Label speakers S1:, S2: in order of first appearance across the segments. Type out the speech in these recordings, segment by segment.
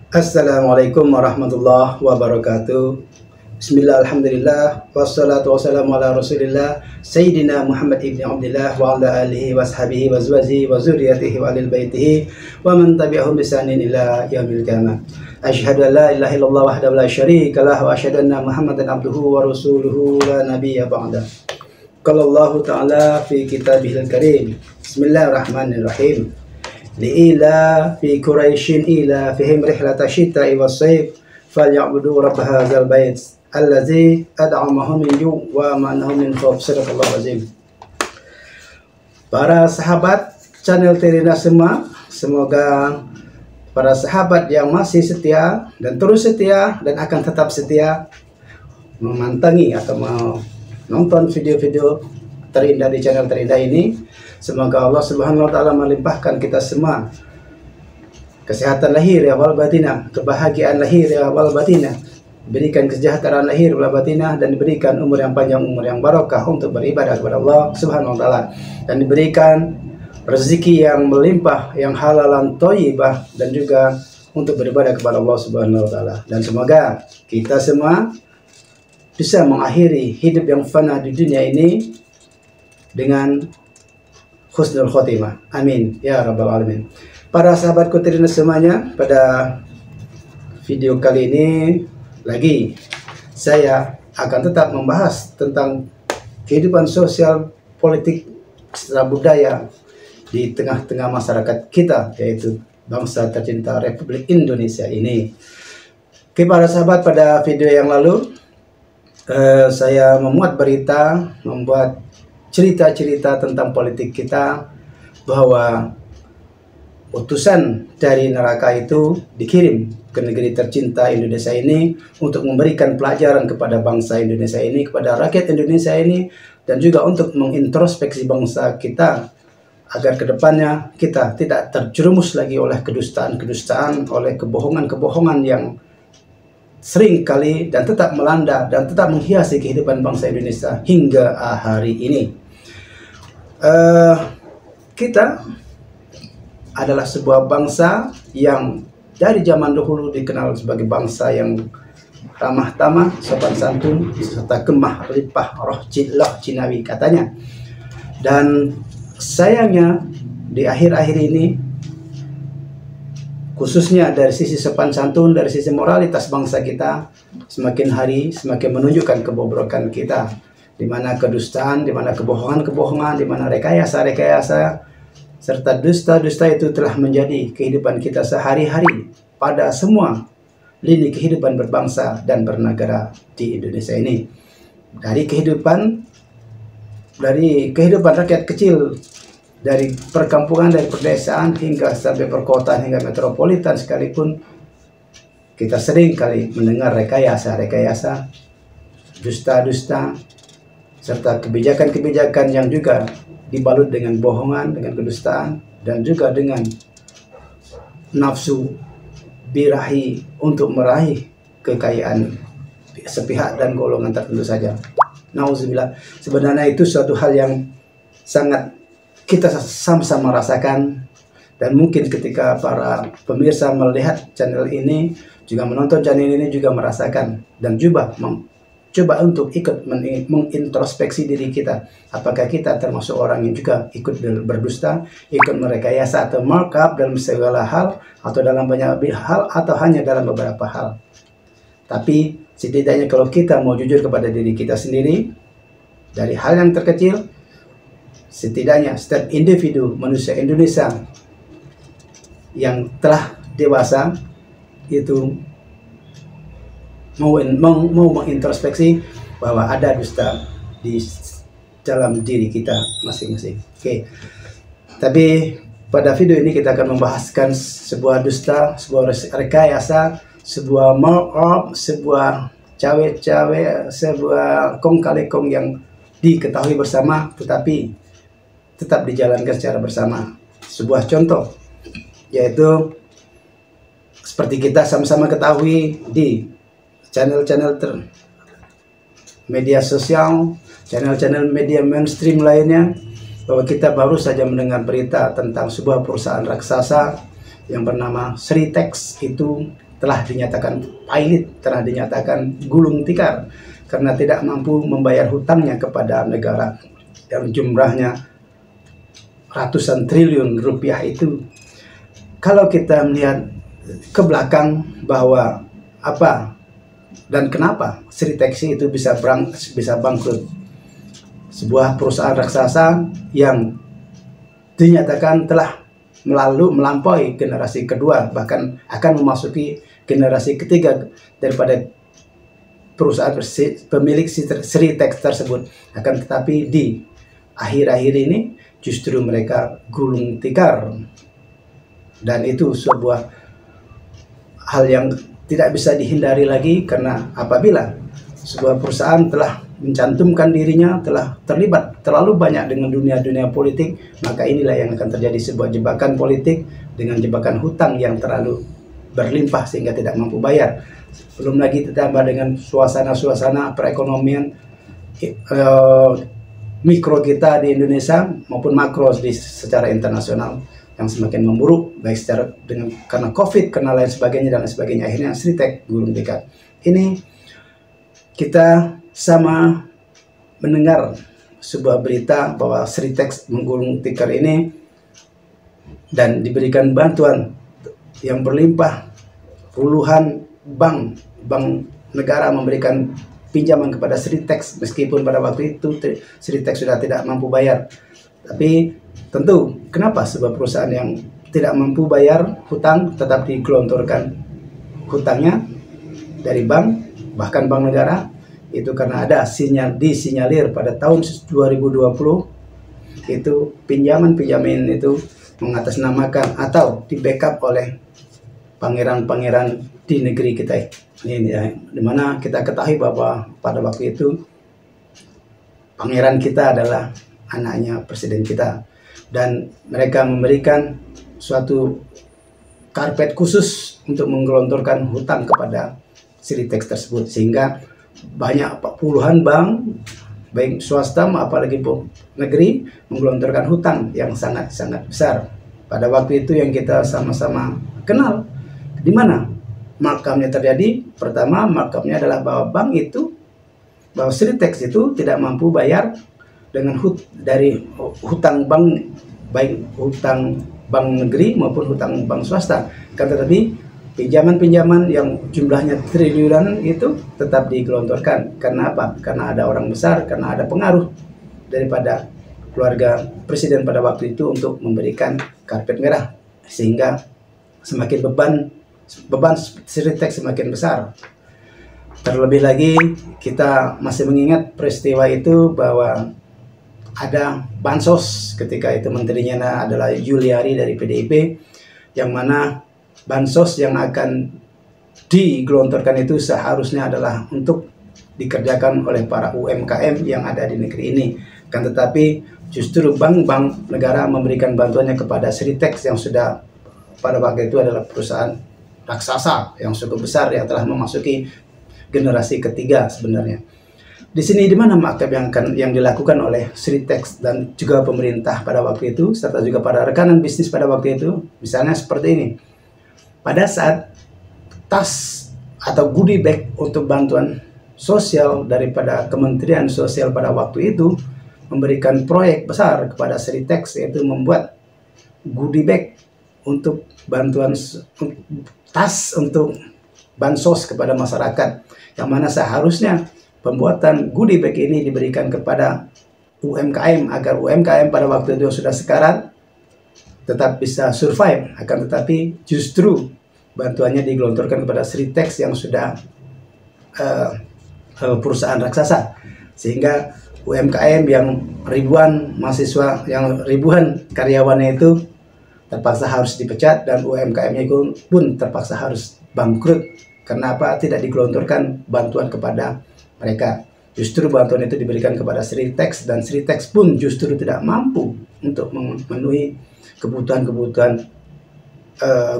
S1: Assalamualaikum warahmatullahi wabarakatuh. Bismillah, alhamdulillah, wassalatu wassalamu ala rasulillah Sayyidina Muhammad ibn Abdillah wa ala alihi wa ashabihi wa azwajihi wa zurriyatihi wa alil baitihi wa man tabi'ahum bisanin ila yaumil qiyamah. Asyhadu an la ilaha illallah wahdahu la syarika lah wa asyhadu anna Muhammadan abduhu wa rasuluhu la nabiyya ba'da. Qala Allah ta'ala fi kitabihil karim. Bismillahirrahmanirrahim. Li'ila fi Quraisyin ila fihim rihlata syita'i was-sayf falyabudu rabb hadzal bait allazi ad'amahum min ju' wa amanahum min khauf. Sadaqallahu azim. Para sahabat channel Terina semua, semoga para sahabat yang masih setia dan terus setia dan akan tetap setia memantangi atau menonton video-video terindah di channel terindah ini. Semoga Allah Subhanahu wa taala melimpahkan kita semua kesehatan lahir ya wal batinah, kebahagiaan lahir ya wal batinah, berikan kesejahteraan lahir wal batinah, dan diberikan umur yang panjang, umur yang barokah untuk beribadah kepada Allah Subhanahu wa taala, dan diberikan rezeki yang melimpah, yang halalan thayyibah, dan juga untuk beribadah kepada Allah Subhanahu wa taala. Dan semoga kita semua bisa mengakhiri hidup yang fana di dunia ini dengan husnul khotimah. Amin ya rabbal alamin. Para sahabatku Terina semuanya, pada video kali ini lagi saya akan tetap membahas tentang kehidupan sosial, politik, serta budaya di tengah-tengah masyarakat kita, yaitu bangsa tercinta Republik Indonesia ini. Oke para sahabat, pada video yang lalu saya membuat cerita-cerita tentang politik kita, bahwa utusan dari neraka itu dikirim ke negeri tercinta Indonesia ini untuk memberikan pelajaran kepada bangsa Indonesia ini, kepada rakyat Indonesia ini, dan juga untuk mengintrospeksi bangsa kita agar kedepannya kita tidak terjerumus lagi oleh kedustaan-kedustaan, oleh kebohongan-kebohongan yang sering kali dan tetap melanda dan tetap menghiasi kehidupan bangsa Indonesia hingga hari ini. Kita adalah sebuah bangsa yang dari zaman dahulu dikenal sebagai bangsa yang ramah tamah, sopan santun, serta kemah lipah roh Cinawi katanya. Dan sayangnya di akhir-akhir ini, khususnya dari sisi sopan santun, dari sisi moralitas bangsa kita, semakin hari semakin menunjukkan kebobrokan kita, di mana kedustaan, di mana kebohongan-kebohongan, di mana rekayasa-rekayasa, serta dusta-dusta itu telah menjadi kehidupan kita sehari-hari pada semua lini kehidupan berbangsa dan bernegara di Indonesia ini. Dari kehidupan rakyat kecil, dari perkampungan, dari perdesaan hingga sampai perkotaan, hingga metropolitan sekalipun, kita sering kali mendengar rekayasa-rekayasa, dusta-dusta, serta kebijakan-kebijakan yang juga dibalut dengan bohongan, dengan kedustaan, dan juga dengan nafsu birahi untuk meraih kekayaan sepihak dan golongan tertentu saja. Nauzubillah. Sebenarnya itu suatu hal yang sangat kita sama-sama rasakan, dan mungkin ketika para pemirsa melihat channel ini, juga menonton channel ini, juga merasakan dan coba untuk ikut mengintrospeksi diri kita. Apakah kita termasuk orang yang juga ikut berdusta, ikut merekayasa atau markup dalam segala hal, atau dalam banyak hal, atau hanya dalam beberapa hal. Tapi setidaknya kalau kita mau jujur kepada diri kita sendiri, dari hal yang terkecil, setidaknya setiap individu manusia Indonesia yang telah dewasa itu mau mengintrospeksi bahwa ada dusta di dalam diri kita masing-masing. Oke. Tapi pada video ini kita akan membahaskan sebuah dusta, sebuah rekayasa, sebuah markup, sebuah cawe-cawe, sebuah kong kali kong yang diketahui bersama tetapi tetap dijalankan secara bersama. Sebuah contoh yaitu seperti kita sama-sama ketahui di channel-channel media sosial, channel-channel media mainstream lainnya, bahwa kita baru saja mendengar berita tentang sebuah perusahaan raksasa yang bernama Sritex itu telah dinyatakan pailit, telah dinyatakan gulung tikar karena tidak mampu membayar hutangnya kepada negara yang jumlahnya ratusan triliun rupiah itu. Kalau kita melihat ke belakang bahwa apa dan kenapa Sritex itu bisa bangkrut, sebuah perusahaan raksasa yang dinyatakan telah melampaui generasi kedua, bahkan akan memasuki generasi ketiga daripada perusahaan pemilik Sritex tersebut. Akan tetapi di akhir-akhir ini justru mereka gulung tikar, dan itu sebuah hal yang tidak bisa dihindari lagi, karena apabila sebuah perusahaan telah mencantumkan dirinya telah terlibat terlalu banyak dengan dunia politik, maka inilah yang akan terjadi, sebuah jebakan politik dengan jebakan hutang yang terlalu berlimpah sehingga tidak mampu bayar. Belum lagi ditambah dengan suasana perekonomian mikro kita di Indonesia maupun makro secara internasional yang semakin memburuk, baik secara karena COVID, karena lain sebagainya dan lain sebagainya. Akhirnya Sritex gulung tikar. Ini kita sama mendengar sebuah berita bahwa Sritex menggulung tikar ini dan diberikan bantuan yang berlimpah, puluhan bank negara memberikan pinjaman kepada Sritex, meskipun pada waktu itu Sritex sudah tidak mampu bayar. Tapi tentu, kenapa sebuah perusahaan yang tidak mampu bayar hutang tetap digelontorkan hutangnya dari bank, bahkan bank negara? Itu karena ada disinyalir pada tahun 2020 itu pinjaman itu mengatasnamakan atau di backup oleh pangeran-pangeran di negeri kita ini, dimana kita ketahui bahwa pada waktu itu pangeran kita adalah anaknya presiden kita, dan mereka memberikan suatu karpet khusus untuk menggelontorkan hutang kepada Sritex tersebut, sehingga banyak puluhan bank baik swasta apalagi negeri menggelontorkan hutang yang sangat besar. Pada waktu itu yang kita sama-sama kenal, di mana markupnya terjadi. Pertama, markupnya adalah bahwa Sritex itu tidak mampu bayar dengan dari hutang bank, baik hutang bank negeri maupun hutang bank swasta. Tetapi pinjaman yang jumlahnya triliunan itu tetap digelontorkan. Karena apa? Karena ada orang besar, karena ada pengaruh daripada keluarga presiden pada waktu itu untuk memberikan karpet merah, sehingga semakin beban Sritex semakin besar. Terlebih lagi kita masih mengingat peristiwa itu bahwa ada bansos ketika itu menterinya adalah Juliari dari PDIP, yang mana bansos yang akan digelontorkan itu seharusnya adalah untuk dikerjakan oleh para UMKM yang ada di negeri ini. Kan tetapi justru bank negara memberikan bantuannya kepada Sritex yang sudah pada waktu itu adalah perusahaan raksasa yang cukup besar yang telah memasuki generasi ketiga sebenarnya. Di sini di mana markup yang dilakukan oleh Sritex dan juga pemerintah pada waktu itu, serta juga para rekanan bisnis pada waktu itu, misalnya seperti ini. Pada saat tas atau goodie bag untuk bantuan sosial daripada Kementerian Sosial pada waktu itu memberikan proyek besar kepada Sritex, yaitu membuat goodie bag untuk bantuan tas untuk bansos kepada masyarakat, yang mana seharusnya pembuatan goodie bag ini diberikan kepada UMKM agar UMKM pada waktu itu sudah sekarat tetap bisa survive. Akan tetapi justru bantuannya digelontorkan kepada Sritex yang sudah perusahaan raksasa, sehingga UMKM yang ribuan mahasiswa, yang ribuan karyawannya itu terpaksa harus dipecat, dan UMKM-nya pun terpaksa harus bangkrut. Karena apa? Tidak digelontorkan bantuan kepada mereka. Justru bantuan itu diberikan kepada Sritex, dan Sritex pun justru tidak mampu untuk memenuhi kebutuhan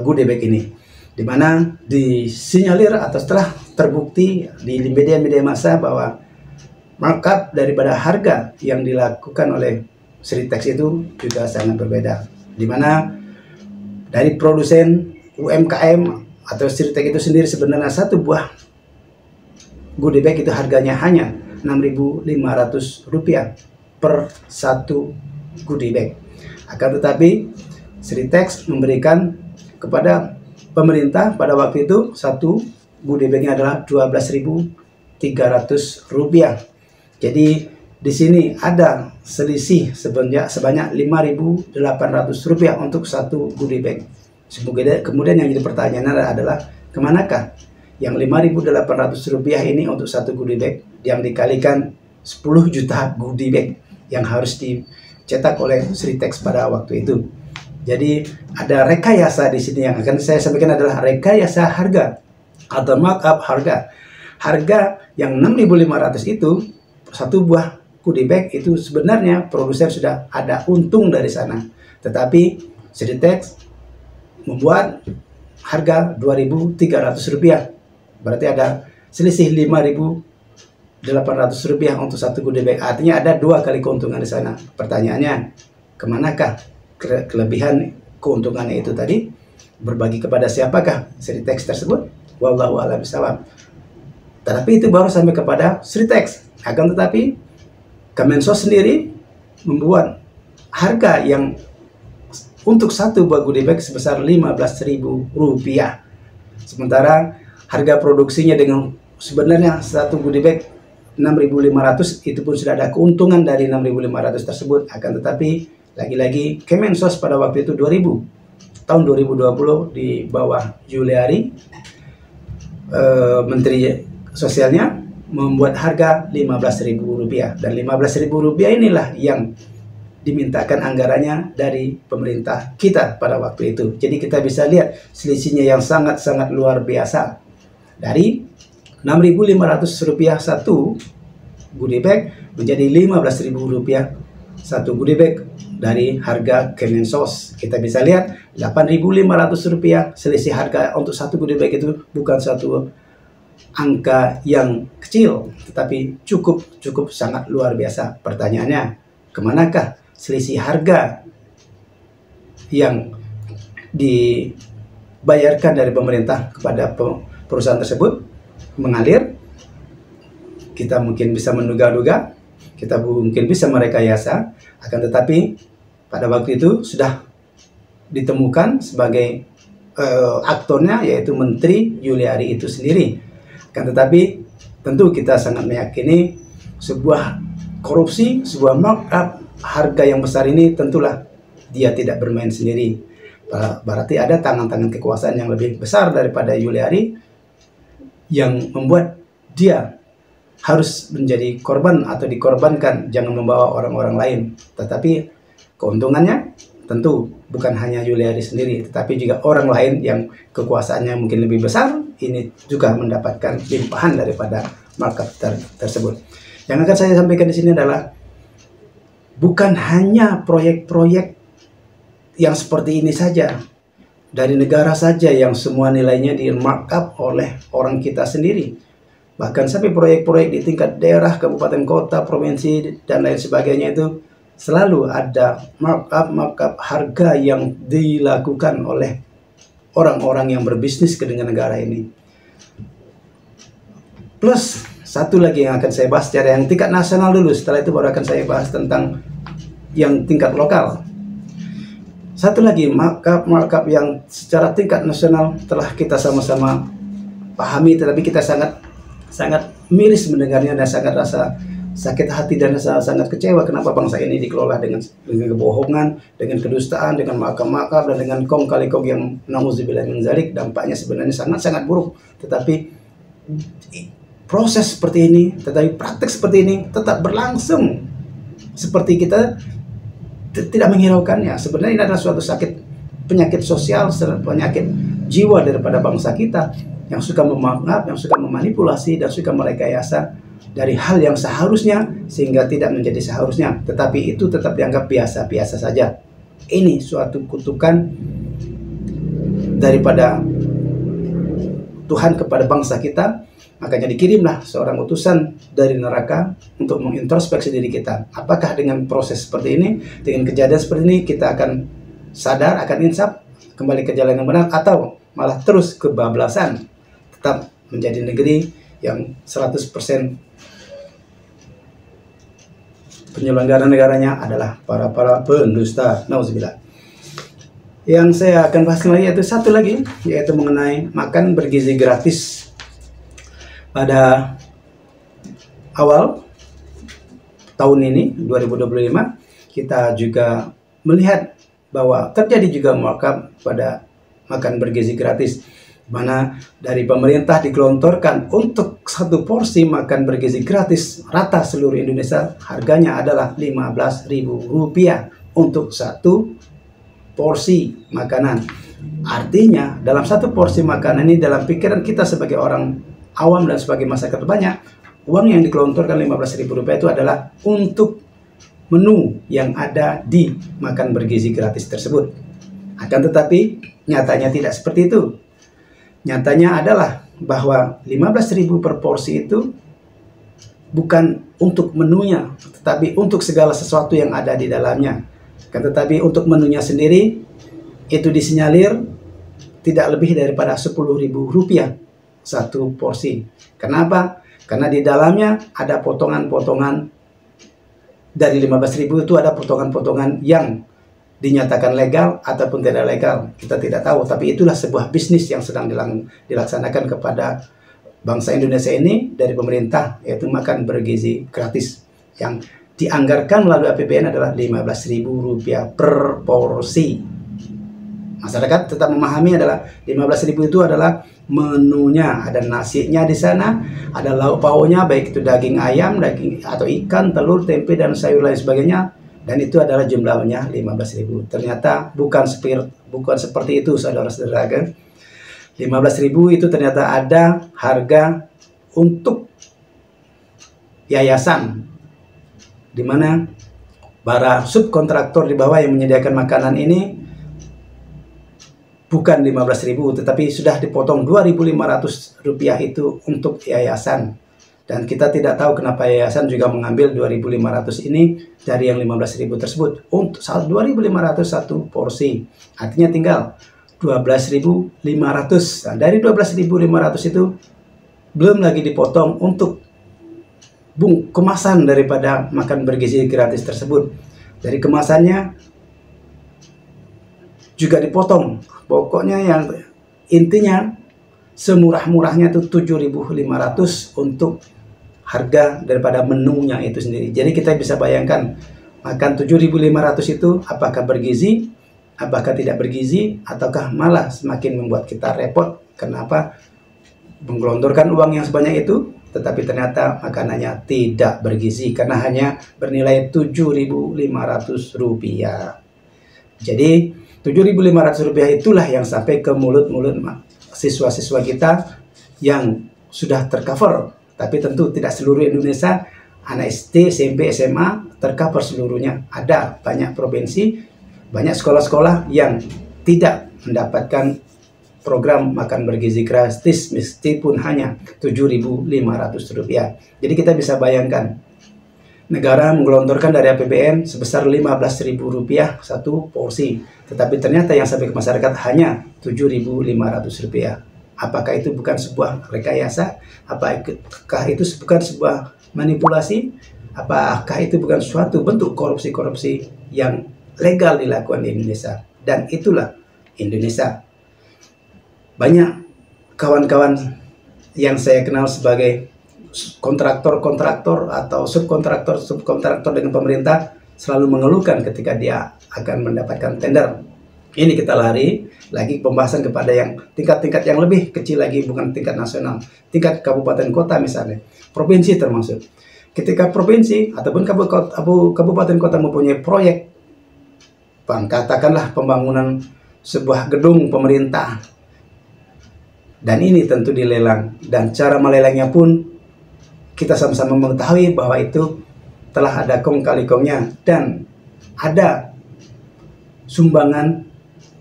S1: goodie bag ini. Dimana disinyalir atau setelah terbukti di media-media massa bahwa markup daripada harga yang dilakukan oleh Sritex itu juga sangat berbeda. Dimana dari produsen UMKM atau Sritek itu sendiri, sebenarnya satu buah goodie bag itu harganya hanya Rp6.500 per satu goodie bag. Akan tetapi Sritek memberikan kepada pemerintah pada waktu itu satu goodie bagnya adalah Rp12.300. Jadi di sini ada selisih sebanyak Rp5.800 untuk satu goodie bag. Kemudian yang jadi pertanyaan adalah kemanakah yang Rp5.800 ini untuk satu goodie bag yang dikalikan 10 juta goodie bag yang harus dicetak oleh Sritek pada waktu itu. Jadi ada rekayasa di sini yang akan saya sampaikan adalah rekayasa harga atau markup harga. Harga yang Rp6.500 itu satu buah goodie bag itu sebenarnya produsen sudah ada untung dari sana. Tetapi Sritek membuat harga Rp2.300. Berarti ada selisih Rp5.800 untuk satu goodie bag. Artinya ada dua kali keuntungan di sana. Pertanyaannya, kemanakah kelebihan keuntungannya itu tadi? Berbagi kepada siapakah Sritek tersebut? Wallahu a'lam bishawab. Tetapi itu baru sampai kepada Sritek. Akan tetapi Kemensos sendiri membuat harga yang untuk satu buah goodie bag sebesar Rp15.000. Sementara harga produksinya dengan sebenarnya satu goodie bag Rp6.500 itu pun sudah ada keuntungan dari Rp6.500 tersebut. Akan tetapi lagi-lagi Kemensos pada waktu itu tahun 2020 di bawah Juliari, Menteri Sosialnya, membuat harga Rp15.000, dan Rp15.000 inilah yang dimintakan anggarannya dari pemerintah kita pada waktu itu. Jadi kita bisa lihat selisihnya yang sangat-sangat luar biasa. Dari Rp6.500 satu goodie bag menjadi Rp15.000 satu goodie bag dari harga Kemensos. Kita bisa lihat Rp8.500 selisih harga untuk satu goodie bag itu bukan satu angka yang kecil, tetapi cukup sangat luar biasa. Pertanyaannya, kemanakah selisih harga yang dibayarkan dari pemerintah kepada perusahaan tersebut mengalir? Kita mungkin bisa menduga-duga, kita mungkin bisa merekayasa, akan tetapi pada waktu itu sudah ditemukan sebagai aktornya, yaitu Menteri Juliari itu sendiri. Kan tetapi tentu kita sangat meyakini sebuah korupsi, sebuah markup harga yang besar ini tentulah dia tidak bermain sendiri. Berarti ada tangan-tangan kekuasaan yang lebih besar daripada Juliari yang membuat dia harus menjadi korban atau dikorbankan, jangan membawa orang-orang lain. Tetapi keuntungannya tentu bukan hanya Juliari sendiri, tetapi juga orang lain yang kekuasaannya mungkin lebih besar, ini juga mendapatkan limpahan daripada markup tersebut. Yang akan saya sampaikan di sini adalah bukan hanya proyek-proyek yang seperti ini saja, dari negara saja yang semua nilainya di markup oleh orang kita sendiri. Bahkan sampai proyek-proyek di tingkat daerah, kabupaten, kota, provinsi, dan lain sebagainya itu selalu ada markup harga yang dilakukan oleh orang-orang yang berbisnis dengan negara ini. Plus satu lagi yang akan saya bahas secara yang tingkat nasional dulu, setelah itu baru akan saya bahas tentang yang tingkat lokal. Satu lagi markup yang secara tingkat nasional telah kita sama-sama pahami, tetapi kita sangat miris mendengarnya dan sangat rasa sakit hati dan sangat kecewa kenapa bangsa ini dikelola dengan kebohongan, dengan kedustaan, dengan markup dan dengan kong kali kong yang nauzubillah min dzalik. Dampaknya sebenarnya sangat buruk. Tetapi proses seperti ini, tetapi praktek seperti ini tetap berlangsung seperti kita tidak menghiraukannya. Sebenarnya ini adalah suatu penyakit sosial, penyakit jiwa daripada bangsa kita yang suka memarkup, yang suka memanipulasi dan suka merekayasa dari hal yang seharusnya sehingga tidak menjadi seharusnya, tetapi itu tetap dianggap biasa-biasa saja. Ini suatu kutukan daripada Tuhan kepada bangsa kita. Makanya dikirimlah seorang utusan dari neraka untuk mengintrospeksi diri kita. Apakah dengan proses seperti ini, dengan kejadian seperti ini, kita akan sadar, akan insaf, kembali ke jalan yang benar atau malah terus kebablasan, tetap menjadi negeri yang 100% penyelenggara negaranya adalah para pendusta. Nauzubillah. Yang saya akan bahas lagi yaitu satu lagi, yaitu mengenai makan bergizi gratis. Pada awal tahun ini 2025 kita juga melihat bahwa terjadi juga markup pada makan bergizi gratis, mana dari pemerintah digelontorkan untuk satu porsi makan bergizi gratis rata seluruh Indonesia harganya adalah Rp15.000 untuk satu porsi makanan. Artinya dalam satu porsi makanan ini, dalam pikiran kita sebagai orang awam dan sebagai masyarakat banyak, uang yang digelontorkan Rp15.000 itu adalah untuk menu yang ada di makan bergizi gratis tersebut. Akan tetapi nyatanya tidak seperti itu. Nyatanya adalah bahwa 15.000 per porsi itu bukan untuk menunya, tetapi untuk segala sesuatu yang ada di dalamnya. Akan tetapi untuk menunya sendiri itu disinyalir tidak lebih daripada Rp10.000 satu porsi. Kenapa? Karena di dalamnya ada potongan-potongan. Dari 15.000 itu ada potongan-potongan yang dinyatakan legal ataupun tidak legal, kita tidak tahu. Tapi itulah sebuah bisnis yang sedang dilaksanakan kepada bangsa Indonesia ini dari pemerintah, yaitu makan bergizi gratis yang dianggarkan melalui APBN adalah Rp15.000 per porsi. Masyarakat tetap memahami adalah 15.000 itu adalah menunya, ada nasinya di sana, ada lauk pauknya, baik itu daging ayam, daging atau ikan, telur, tempe dan sayur lain sebagainya, dan itu adalah jumlahnya 15.000. Ternyata bukan seperti itu, saudara-saudara kan. 15.000 itu ternyata ada harga untuk yayasan, di mana para subkontraktor di bawah yang menyediakan makanan ini bukan 15.000, tetapi sudah dipotong Rp2.500 itu untuk yayasan. Dan kita tidak tahu kenapa yayasan juga mengambil Rp2.500 ini dari yang 15.000 tersebut untuk Rp2.500 satu porsi. Artinya tinggal Rp12.500. Nah, dari Rp12.500 itu belum lagi dipotong untuk kemasan daripada makan bergizi gratis tersebut. Dari kemasannya juga dipotong. Pokoknya yang intinya semurah-murahnya itu Rp7.500 untuk harga daripada menunya itu sendiri. Jadi kita bisa bayangkan makan Rp7.500 itu apakah bergizi, apakah tidak bergizi, ataukah malah semakin membuat kita repot. Kenapa menggelontorkan uang yang sebanyak itu, tetapi ternyata makanannya tidak bergizi karena hanya bernilai Rp7.500. Jadi Rp7.500 itulah yang sampai ke mulut-mulut siswa-siswa kita yang sudah tercover. Tapi tentu tidak seluruh Indonesia, anak SD, SMP, SMA tercover seluruhnya. Ada banyak provinsi, banyak sekolah-sekolah yang tidak mendapatkan program makan bergizi gratis meskipun hanya Rp7.500. Jadi kita bisa bayangkan, negara menggelontorkan dari APBN sebesar Rp15.000 satu porsi, tetapi ternyata yang sampai ke masyarakat hanya Rp7.500. Apakah itu bukan sebuah rekayasa? Apakah itu bukan sebuah manipulasi? Apakah itu bukan suatu bentuk korupsi-korupsi yang legal dilakukan di Indonesia? Dan itulah Indonesia. Banyak kawan-kawan yang saya kenal sebagai kontraktor-kontraktor atau subkontraktor dengan pemerintah selalu mengeluhkan ketika dia akan mendapatkan tender. Ini kita lari lagi pembahasan kepada yang tingkat-tingkat yang lebih kecil lagi, bukan tingkat nasional, tingkat kabupaten kota misalnya, provinsi termasuk. Ketika provinsi ataupun kabupaten kota mempunyai proyek, katakanlah pembangunan sebuah gedung pemerintah, dan ini tentu dilelang, dan cara melelangnya pun kita sama-sama mengetahui bahwa itu telah ada kong kali kongnya dan ada sumbangan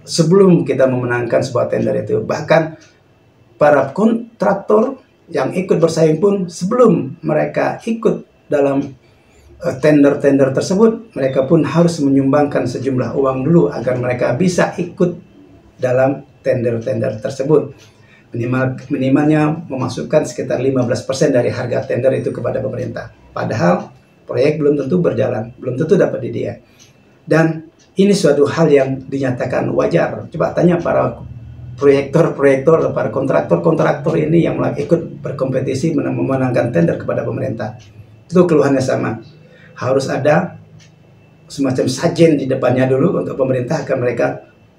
S1: sebelum kita memenangkan sebuah tender itu. Bahkan para kontraktor yang ikut bersaing pun sebelum mereka ikut dalam tender-tender tersebut, mereka pun harus menyumbangkan sejumlah uang dulu agar mereka bisa ikut dalam tender-tender tersebut. Minimalnya memasukkan sekitar 15% dari harga tender itu kepada pemerintah. Padahal proyek belum tentu berjalan, belum tentu dapat di dia. Dan ini suatu hal yang dinyatakan wajar. Coba tanya para proyektor, para kontraktor ini yang ikut berkompetisi memenangkan tender kepada pemerintah. Itu keluhannya sama. Harus ada semacam sajen di depannya dulu untuk pemerintah agar mereka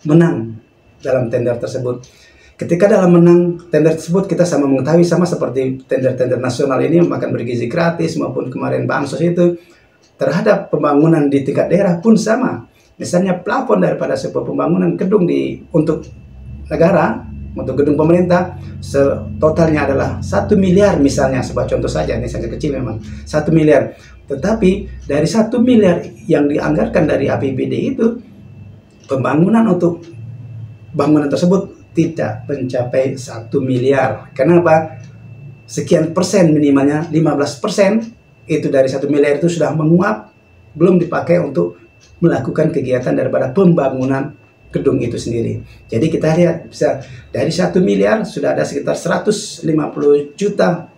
S1: menang dalam tender tersebut. Ketika dalam menang tender tersebut, kita sama mengetahui, sama seperti tender-tender nasional ini makan bergizi gratis maupun kemarin bansos itu, terhadap pembangunan di tingkat daerah pun sama. Misalnya plafon daripada sebuah pembangunan gedung untuk negara, untuk gedung pemerintah, totalnya adalah 1 miliar misalnya, sebuah contoh saja, ini sangat kecil memang, 1 miliar. Tetapi dari 1 miliar yang dianggarkan dari APBD itu, pembangunan untuk bangunan tersebut tidak mencapai 1 miliar. Kenapa? Sekian persen, minimalnya 15% itu dari 1 miliar itu sudah menguap, belum dipakai untuk melakukan kegiatan daripada pembangunan gedung itu sendiri. Jadi kita lihat bisa dari 1 miliar sudah ada sekitar 150 juta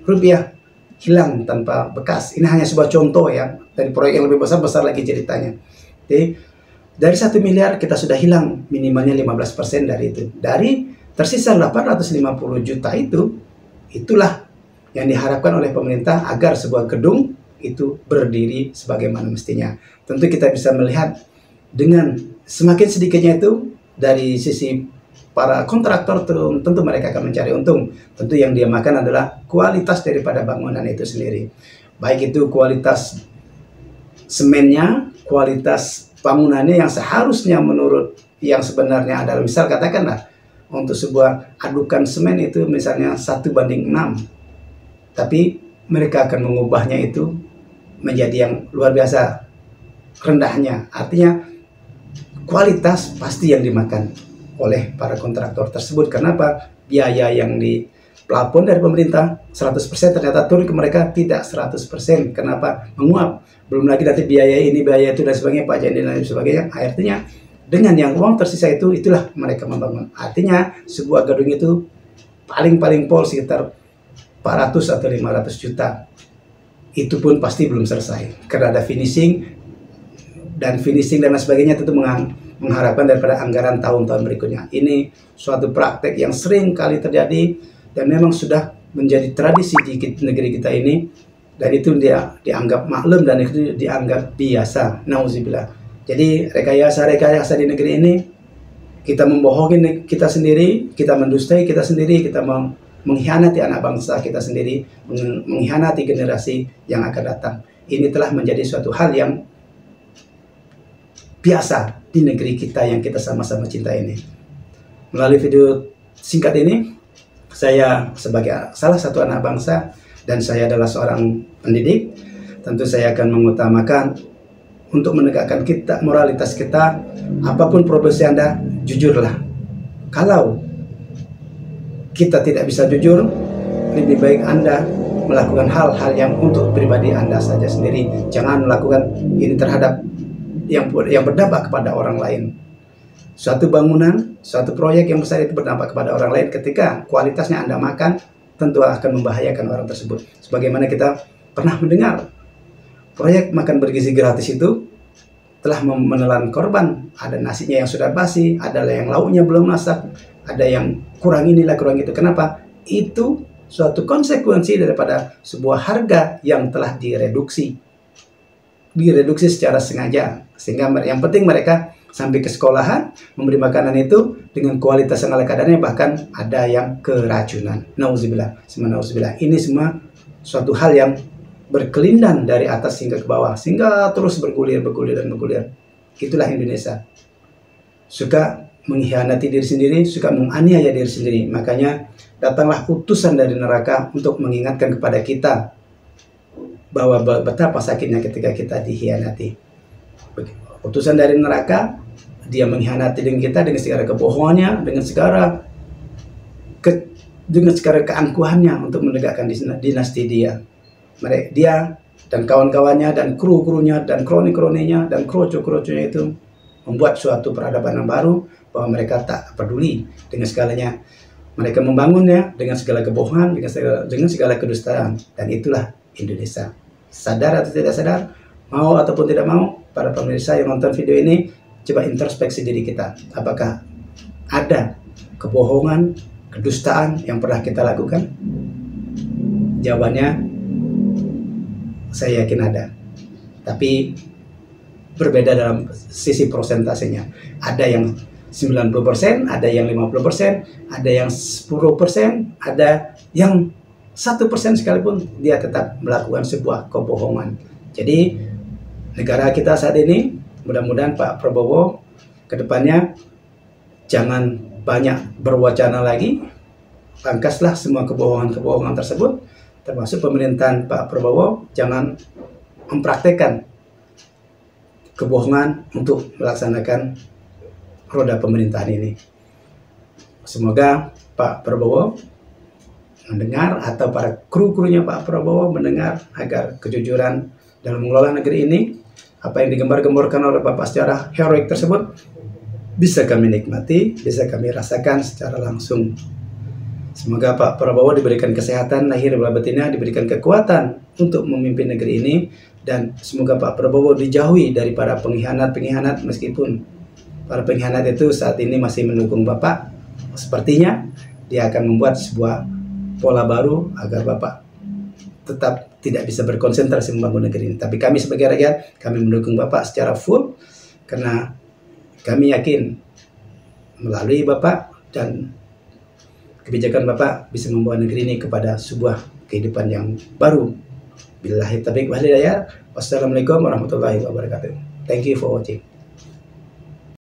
S1: rupiah hilang tanpa bekas. Ini hanya sebuah contoh ya, dari proyek yang lebih besar lagi ceritanya. Jadi dari 1 miliar kita sudah hilang minimalnya 15% dari itu. Dari tersisa 850 juta itu, itulah yang diharapkan oleh pemerintah agar sebuah gedung itu berdiri sebagaimana mestinya. Tentu kita bisa melihat dengan semakin sedikitnya itu dari sisi para kontraktor, tentu mereka akan mencari untung. Tentu yang dia makan adalah kualitas daripada bangunan itu sendiri. Baik itu kualitas semennya, kualitas bangunannya yang seharusnya menurut yang sebenarnya adalah, misal katakanlah untuk sebuah adukan semen itu misalnya 1:6, tapi mereka akan mengubahnya itu menjadi yang luar biasa rendahnya. Artinya kualitas pasti yang dimakan oleh para kontraktor tersebut. Kenapa? Biaya yang di plafon dari pemerintah 100% ternyata turun ke mereka tidak 100%. Kenapa? Menguap. Belum lagi nanti biaya ini, biaya itu dan sebagainya, pajak dan lain sebagainya. Artinya dengan yang uang tersisa itu, itulah mereka membangun. Artinya sebuah gedung itu paling pol sekitar 400 atau 500 juta. Itu pun pasti belum selesai karena ada finishing dan lain sebagainya, tentu mengharapkan daripada anggaran tahun-tahun berikutnya. Ini suatu praktek yang sering kali terjadi dan memang sudah menjadi tradisi di negeri kita ini, dan itu dia dianggap maklum dan itu dianggap biasa. Nauzubillah. Jadi rekayasa di negeri ini, kita membohongi kita sendiri, kita mendustai kita sendiri, kita mengkhianati anak bangsa kita sendiri, mengkhianati generasi yang akan datang. Ini telah menjadi suatu hal yang biasa di negeri kita yang kita sama-sama cinta ini. Melalui video singkat ini, saya sebagai salah satu anak bangsa dan saya adalah seorang pendidik, tentu saya akan mengutamakan untuk menegakkan moralitas kita. Apapun profesi Anda, jujurlah. Kalau kita tidak bisa jujur, lebih baik Anda melakukan hal-hal yang untuk pribadi Anda saja sendiri. Jangan melakukan ini terhadap yang berdampak kepada orang lain. Suatu bangunan, suatu proyek yang besar itu berdampak kepada orang lain. Ketika kualitasnya Anda makan, tentu akan membahayakan orang tersebut. Sebagaimana kita pernah mendengar, proyek makan bergizi gratis itu telah menelan korban. Ada nasinya yang sudah basi, ada yang lauknya belum masak, ada yang kurang inilah, kurang itu. Kenapa? Itu suatu konsekuensi daripada sebuah harga yang telah direduksi secara sengaja, sehingga yang penting mereka sampai ke sekolahan memberi makanan itu dengan kualitas yang ala kadarnya, bahkan ada yang keracunan. Nauzubillah. Ini semua suatu hal yang berkelindan dari atas hingga ke bawah, sehingga terus bergulir. Itulah Indonesia. Suka mengkhianati diri sendiri, suka menganiaya diri sendiri. Makanya datanglah utusan dari neraka untuk mengingatkan kepada kita bahwa betapa sakitnya ketika kita dikhianati. Utusan dari neraka, dia mengkhianati dengan kita dengan segala kebohongannya, dengan segala keangkuhannya untuk menegakkan dinasti dia. Dia dan kawan-kawannya dan kru-krunya dan kroni-kroninya dan kroco-kroconya itu membuat suatu peradaban yang baru, bahwa mereka tak peduli dengan segalanya. Mereka membangunnya dengan segala kebohongan, dengan segala kedustaan. Dan itulah Indonesia. Sadar atau tidak sadar, mau ataupun tidak mau, para pemirsa yang nonton video ini, coba introspeksi diri kita. Apakah ada kebohongan, kedustaan yang pernah kita lakukan? Jawabannya, saya yakin ada. Tapi berbeda dalam sisi prosentasenya. Ada yang 90%, ada yang 50%, ada yang 10%, ada yang 1% sekalipun dia tetap melakukan sebuah kebohongan. Jadi negara kita saat ini, mudah-mudahan Pak Prabowo kedepannya jangan banyak berwacana lagi, pangkaslah semua kebohongan-kebohongan tersebut, termasuk pemerintahan Pak Prabowo jangan mempraktekkan kebohongan untuk melaksanakan roda pemerintahan ini. Semoga Pak Prabowo mendengar, atau para kru-krunya Pak Prabowo mendengar, agar kejujuran dalam mengelola negeri ini, apa yang digembar-gemborkan oleh Bapak secara heroik tersebut, bisa kami nikmati, bisa kami rasakan secara langsung. Semoga Pak Prabowo diberikan kesehatan lahir dan batinnya, diberikan kekuatan untuk memimpin negeri ini, dan semoga Pak Prabowo dijauhi dari para pengkhianat-pengkhianat, meskipun para pengkhianat itu saat ini masih mendukung Bapak. Sepertinya dia akan membuat sebuah pola baru agar Bapak tetap tidak bisa berkonsentrasi membangun negeri ini. Tapi kami sebagai rakyat, kami mendukung Bapak secara full, karena kami yakin melalui Bapak dan kebijakan Bapak bisa membawa negeri ini kepada sebuah kehidupan yang baru. Billahi taufiq wal hidayah. Wassalamualaikum warahmatullahi wabarakatuh. Thank you for watching.